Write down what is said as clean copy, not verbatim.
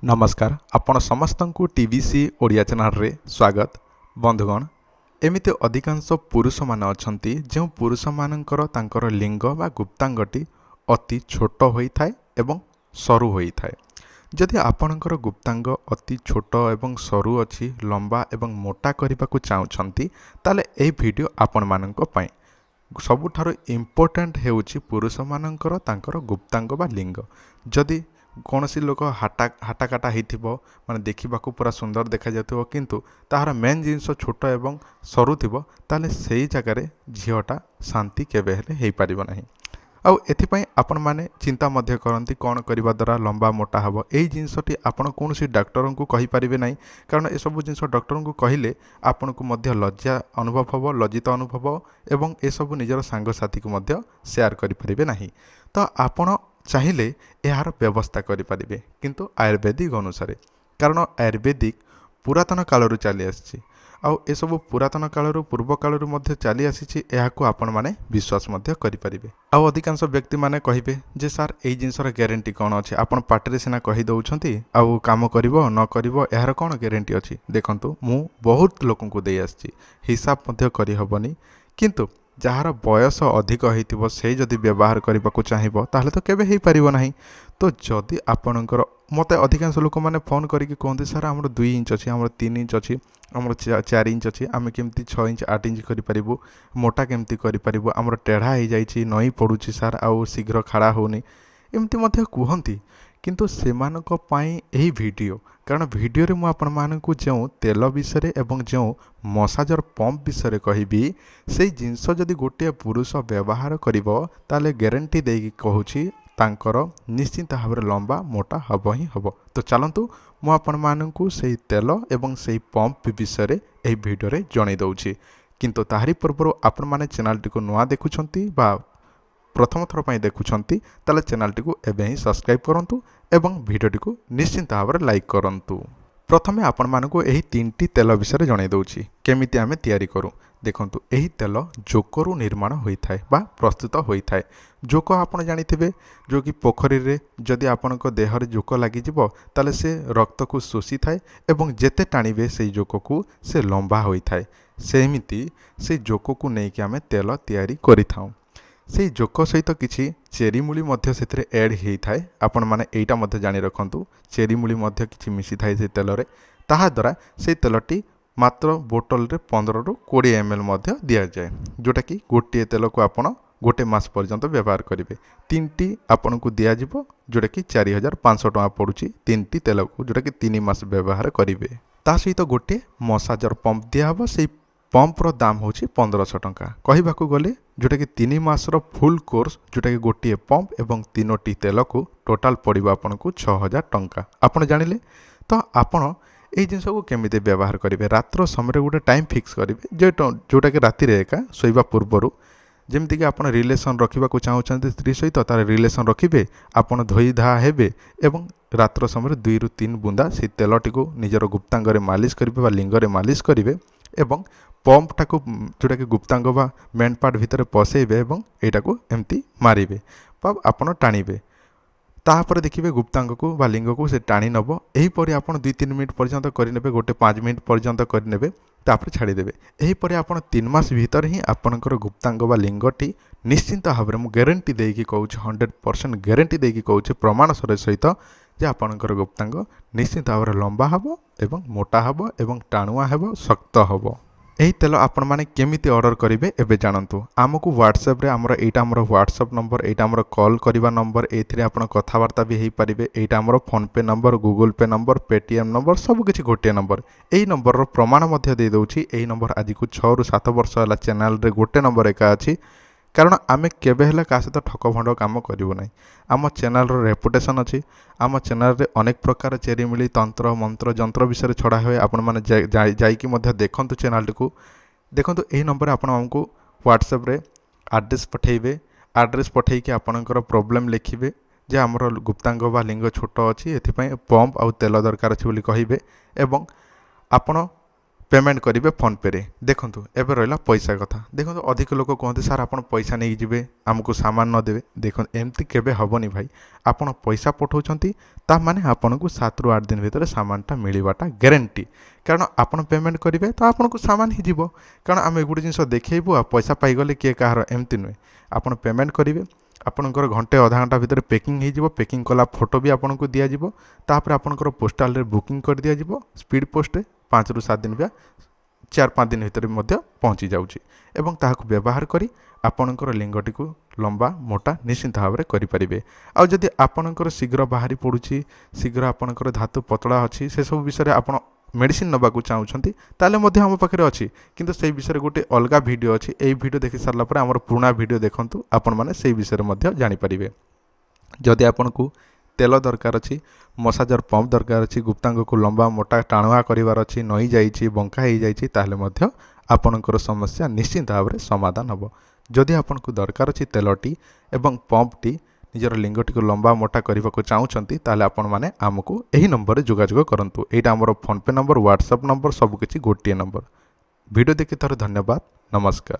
नमस्कार आपण समस्त को टीवीसी ओडिया चैनल रे स्वागत। बंधुगण एमिति अधिकांश पुरुष मान अछंती जो पुरुष मानकर तांकर लिंग बा गुप्तांगटी अति छोट होइथाय एवं सरू होइथाय। जदि आपणकर गुप्तांग अति छोट एवं सरू अछि लंबा एवं मोटा करबाकू चाहुछंती ताले एई वीडियो आपण मानक पई सबुठारो इम्पोर्टेंट हेउछि पुरुष मानकर तांकर गुप्तांग बा लिंग। जदि कौन सी लोक हाटाकाटा होइथिबो माने देखिबाकू पूरा सुंदर देखा जाथिबो किंतु ताहार मेन जिनस छोट एवं सरू थिबो ताले सेही जगह रे झियोटा शांति केबे हेले हेई परिबो नाही। आउ एथिपई आपण माने चिंता मध्य करंती कौन करबा द्वारा लंबा मोटा हबो। एई जिनसटी आपण कोनोसी डाक्टर को कहि परिबे नाही कारण ए सब जिनस डाक्टर को कहिले आपण को मध्य लज्जा अनुभव हबो, लज्जित अनुभव एवं ए सब निजर सांग साथी को मध्य शेयर करि परिबे नाही। तो आपण चाहिए यार व्यवस्था करें किंतु आयुर्वेदिक अनुसार कारण आयुर्वेदिक पुरातन कालरू चली आसी सब पुरातन कालरू पूर्व कालरू मध्य चली आसी आपण माने विश्वास मध्य करें। आउ अधिकांश व्यक्ति माने कहिबे जे सार एई जिनसर ग्यारंटी कौन अच्छे आपण पाटरे सिना कहि दउछंती आउ काम करिवो न करिवो यार कौन ग्यारंटी अच्छी। देखंतु मु बहुत लोक को दे आसी हिसाब मध्य करि हबनी किंतु जार बयस अधिक होइतिबो से जदि व्यवहार करबाकू चाहिबो ताहले तो केबे हेई परिबो नाही। तो जदि आपणकर मते अधिकांश लोक माने फोन करिकि कहते सर हमर 2 इंच अछि, हमर 3 इंच अछि, हमर 4 इंच अछि, आमे केमती 6 इंच 8 इंच करि परिबो, मोटा केमती करि परिबो, हमर टेढ़ा हेई जाइछि, नई पडुछि सर आउ शीघ्र खड़ा होनी एमती मध्य कुहंती। किंतु सेमानक पाई एही वीडियो कारण वीडियो रे मु आपण मानकू जो तेल विषय एवं जो मसाजर पंप विषय कहबी से जिनस जदि गोटे पुरुष व्यवहार करिवो ताले ग्यारंटी देकी कहूछि तांकर निश्चिंत भाव लंबा मोटा हब ही हब। तो चलंतु मु आपण मानकू से तेल एवं से पंप विषय एही वीडियो रे जणै दउछि। किंतु ताहारी पूर्व आपण माने चैनल टी को नुआ देखुछंती बा प्रथम थर पर देखुछंती ताले चैनल टी को एबे ही सब्सक्राइब करंतु एवं वीडियो टी को निश्चिंत भाव लाइक करंतु। प्रथमे आपण मानकू एही 3टी तेल विषय जणै दउछि केमिति आमे तयारी करू। देखंतु एही तेल जोकरू निर्माण होइथाय बा प्रस्तुत होइथाय। जोक आपण जानिथिबे जो कि पोखरी रे जदि आपनक देह रे जोक लागि जिवो ताले से रक्त को शोषी थाए एवं जेते टाणीबे से जोक को से लंबा होइथाय। सेमिति से जोक को नै कि आमे तेल तयारी करिथाउ। से जोक सहित किछि चेरी मूली मध्य सेतरे ऐड हेई थाए। आपण माने एइटा मध्य जानि रखंतु चेरी मूली मध्य किछि मिसी थाए से तेल रे ताहा द्वारा से तेलटी मात्र बोतल रे 15 रु 20 ml मध्य दिया जाए जोटा कि गोटे तेल को आपण गोटे मास पर्यंत व्यवहार करेंगे। 3टी आपण को दिया जिवो जोटा कि 4500 टका पड़ुछि 3टी तेल को जोटा कि 3 मास व्यवहार करेंगे। ता सहित गोटे मसाजर पंप दिया हबो से पंप रो दाम होछि 1500 टका कहिबाकू गले जोटा कि 3 मास रो फुल कोर्स जोटा कि गोटे पंप एवं 3टी तेल को टोटाल पड़िबो आपन को 6000 टका। आपण जानिले तो आपण एई जिनस को केमिते व्यवहार करेंगे। रात्र समय गोटे टाइम फिक्स करेंगे जोटा कि राति रे एका सोइबा पूर्वरु जेमती कि आपण रिलेशन रखिबाकू चाहुछन्ते स्त्री सहित तार रिलेशन रखिबे आपण धोई धा हेबे एवं रात्र समय 2 रु 3 बुंदा से तेलटी को निजर गुप्तांग रे मालिश करिबे बा लिंग रे मालिश करिबे एवं पंप टाको जोटा कि गुप्तांग बा मेन पार्ट भितर पसेबे एवं एटा को एमती मारिबे बा आपण टाणीबे। तापर देखिए गुप्तांग को बा लिंग को से टाणी नब एहीपरि आपण 2-3 मिनिट पर्यंत करिनेबे गोटे 5 मिनिट पर्यंत करिनेबे तापर छाड़ीदेवे। एहीपरि आपण 3 मास भीतर ही आपणकर गुप्तांग बा लिंगटी निश्चिंत भाव में ग्यारंटी देकी कहूँ 100% ग्यारंटी देकी कहूँ प्रमाण सहित जे आपणकर गुप्तांग निश्चिंत भाव लंबा हबो एवं मोटा हबो एवं टाणुआ हबो शक्त हबो। एही तेल आपण माने केमिति ऑर्डर करिवे एबे जानंतु। आमको व्हाट्सएप रे हमर एटा हमर व्हाट्सएप नंबर एटा हमर कॉल करिवा नंबर एथिरे आपण कथावार्ता भी हेई परिबे। एटा हमर फोन पे नंबर गूगल पे नंबर पेटीएम नंबर सब किछि गोटे नंबर। एही नंबर रो प्रमाण मध्ये दे दउछि। एही नंबर आज को 6 रु 7 वर्ष होला चैनल रे गोटे नंबर एका अछि कारण आमे केबे हेला का सहित ठक भंड काम करिवो नै। आम चैनल रो रेपुटेशन अछि। आम चैनल रे अनेक प्रकार चेरी मिली तंत्र मंत्र जंत्र विषय छड़ा होय आपण माने जाइकी मध्ये देखंतु चैनल को देखंतु। एही नंबर आपण हमको व्हाट्सएप रे एड्रेस पठेइबे। एड्रेस पठेई कि आपनकर प्रॉब्लम लिखिबे जे हमर गुप्तांग बा लिंग छोट अछि एथि पई पंप आ तेल दरकार अछि बोली कहिबे एवं आपण पेमेंट करेंगे फोन पे रे। देखो एवं रहा पैसा कथा। देखो अधिक लोग कहते सर आप पैसा नहीं जी आमको सामान न देवे। देखो एमती केबे हबनी भाई। आपन पैसा पठाउछंती ता माने आपन को 7 रु 8 दिन भितर सामानटा मिलवाटा ग्यारंटी। कारण आपन पेमेंट करेंगे तो आपन को सामान ही जीवो। कारण आम गोटे जिन देखू आ पैसा पाईगले किए कहार एमती नुहे। आपन पेमेंट करेंगे आपनकर घंटे आधा घंटा भितर पैकिंग हो पैकिंग कला फोटो भी आपन को दिज्व। तापर आपनकर पोस्टाल रे बुकिंग कर दिज्व स्पीड पोस्ट 5 रु 7 दिन बा 4-5 दिन भितर पहुँची जाऊँगी। एवं ताहाको व्यवहार करी आपणकर लिंगटी को लंबा मोटा निश्चिंत भाव में करेंगे। आउ जदि आपणकर शीघ्र बाहरी पड़ुछि शीघ्र आपणकर धातु पतला अच्छी से सब विषय आप मेडिसिन नबाकू चाहूँगी ताले मध्य आम पाखे अच्छी। किंतु से विषय गोटे अलग वीडियो अच्छी। यही वीडियो देखि सारा पर आमर पुराना वीडियो देखंतु आपण माने से विषय में जानीपारे। जदि आपन को तेल दरकार अच्छी मसाजर पंप दरकार अच्छी गुप्तांग को लंबा मोटा टाणुआ करार अच्छी नई जाइए बंका हो जाए आपणकर समस्या निश्चिंत भाव में समाधान हम। जदि आपन को दरकार अच्छी तेलटी एवं पंपटी निजर लिंगटी को लंबा मोटा करने को चाहूँगी ताले आपण माने आमको यही नंबर रे जोगाजोग करंतु। एटा हमर फोन पे नंबर व्हाट्सएप नंबर सबकिछि गोटे नंबर। वीडियो देखि थोर धन्यवाद। नमस्कार।